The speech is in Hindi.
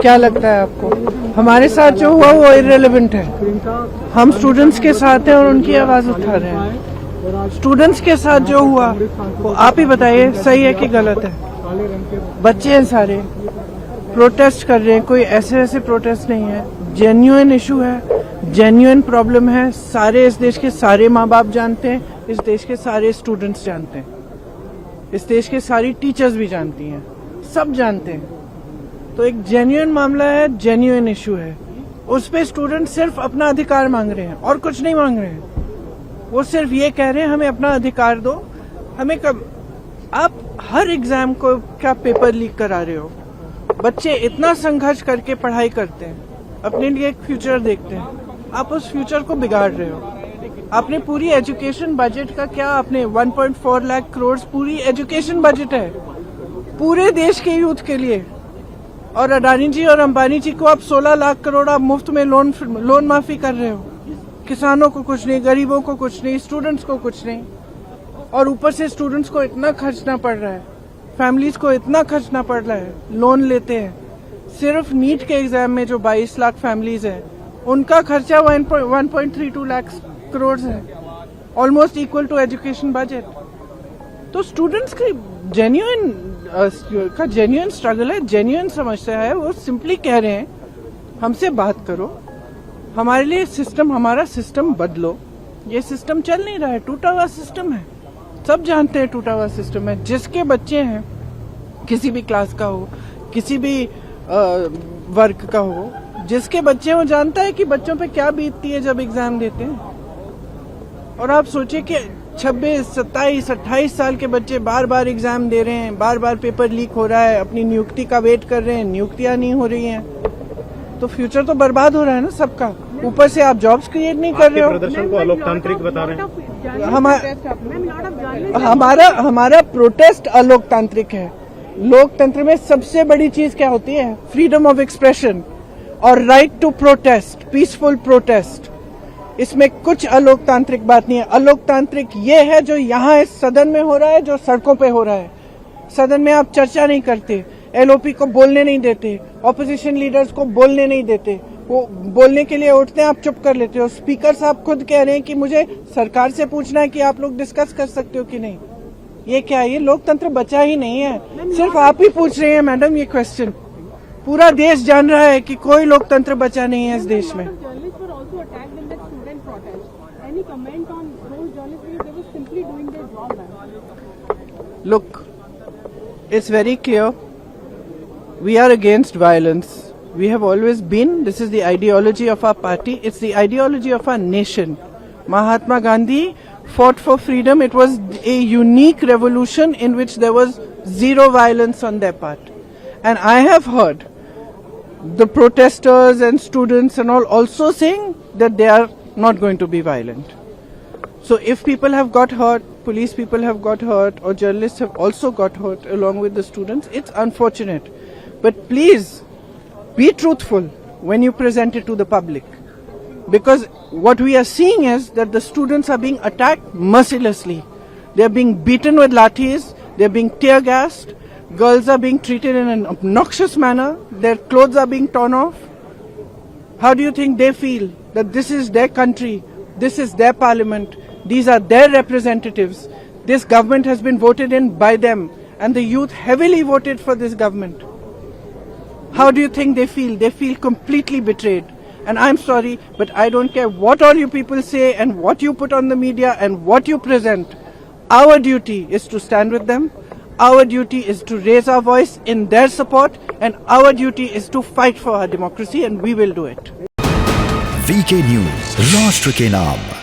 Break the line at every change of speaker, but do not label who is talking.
क्या लगता है आपको? हमारे साथ जो हुआ वो इररिलेवेंट है। हम स्टूडेंट्स के साथ हैं और उनकी आवाज उठा रहे हैं। स्टूडेंट्स के साथ जो हुआ वो आप ही बताइए, सही है कि गलत है? बच्चे हैं सारे, प्रोटेस्ट कर रहे हैं, कोई ऐसे प्रोटेस्ट नहीं है, जेन्युइन इशू है, जेन्युइन प्रॉब्लम है। सारे इस देश के सारे माँ बाप जानते हैं, इस देश के सारे स्टूडेंट्स जानते हैं, इस देश के सारी टीचर्स भी जानती हैं, सब जानते हैं। तो एक जेन्युइन मामला है, जेन्युइन इशू है। उस पे स्टूडेंट सिर्फ अपना अधिकार मांग रहे हैं और कुछ नहीं मांग रहे हैं। वो सिर्फ ये कह रहे हैं हमें अपना अधिकार दो। हमें कब आप हर एग्जाम को क्या पेपर लीक करा रहे हो? बच्चे इतना संघर्ष करके पढ़ाई करते हैं, अपने लिए एक फ्यूचर देखते हैं, आप उस फ्यूचर को बिगाड़ रहे हो। आपने पूरी एजुकेशन बजट का क्या, आपने 1.4 लाख करोड़ पूरी एजुकेशन बजट है पूरे देश के यूथ के लिए, और अडानी जी और अंबानी जी को आप 16 लाख करोड़ आप मुफ्त में लोन माफी कर रहे हो। किसानों को कुछ नहीं, गरीबों को कुछ नहीं, स्टूडेंट्स को कुछ नहीं, और ऊपर से स्टूडेंट्स को इतना खर्चना पड़ रहा है, फैमिलीज को इतना खर्चना पड़ रहा है, लोन लेते हैं। सिर्फ नीट के एग्जाम में जो 22 लाख फैमिलीज हैं उनका खर्चा 1.32 लाख करोड़ है, almost equal to education budget. तो स्टूडेंट्स की जेन्युइन स्ट्रगल है, जेन्युइन समस्या है। वो सिंपली कह रहे हैं हमसे बात करो, हमारे लिए सिस्टम, हमारा सिस्टम बदलो। ये सिस्टम चल नहीं रहा है, टूटा हुआ सिस्टम है, सब जानते हैं टूटा हुआ सिस्टम है। जिसके बच्चे हैं, किसी भी क्लास का हो, किसी भी वर्ग का हो, जिसके बच्चे वो जानता है कि बच्चों पे क्या बीतती है जब एग्जाम देते हैं। और आप सोचिए कि 26, 27, 28 साल के बच्चे बार बार एग्जाम दे रहे हैं, बार बार पेपर लीक हो रहा है, अपनी नियुक्ति का वेट कर रहे हैं, नियुक्तियां नहीं हो रही हैं, तो फ्यूचर तो बर्बाद हो रहा है ना सबका। ऊपर से आप जॉब्स क्रिएट नहीं कर रहे हो।
प्रदर्शन को अलोकतांत्रिक बता रहे हैं।
हमारा प्रोटेस्ट अलोकतांत्रिक है। लोकतंत्र में सबसे बड़ी चीज क्या होती है? फ्रीडम ऑफ एक्सप्रेशन और right to protest, peaceful protest. इसमें कुछ अलोकतांत्रिक बात नहीं है। अलोकतांत्रिक ये है जो यहाँ इस सदन में हो रहा है, जो सड़कों पे हो रहा है। सदन में आप चर्चा नहीं करते, एलओपी को बोलने नहीं देते, ऑपोजिशन लीडर्स को बोलने नहीं देते, वो बोलने के लिए उठते हैं, आप चुप कर लेते हो। स्पीकर साहब खुद कह रहे हैं कि मुझे सरकार से पूछना है कि आप लोग डिस्कस कर सकते हो कि नहीं। ये क्या है? ये लोकतंत्र बचा ही नहीं है, सिर्फ आप ही पूछ रहे हैं मैडम ये क्वेश्चन। पूरा देश जान रहा है कि कोई लोकतंत्र बचा नहीं है इस देश में। Look, it's very clear. We are against violence. We have always been. This is the ideology of our party. It's the ideology of our nation. Mahatma Gandhi fought for freedom. It was a unique revolution in which there was zero violence on their part. And I have heard the protesters and students and all also saying that they are not going to be violent. So if people have got hurt, police people have got hurt, or journalists have also got hurt along with the students, it's unfortunate. But please be truthful when you present it to the public. Because what we are seeing is that the students are being attacked mercilessly. They are being beaten with lathis, they are being tear gassed, girls are being treated in an obnoxious manner, their clothes are being torn off. How do you think they feel that this is their country, this is their parliament, these are their representatives, this government has been voted in by them, and the youth heavily voted for this government? How do you think they feel? They feel completely betrayed. And I'm sorry, but I don't care what all you people say and what you put on the media and what you present. Our duty is to stand with them. Our duty is to raise our voice in their support, and our duty is to fight for our democracy, and we will do it.
VK News, राष्ट्र के नाम।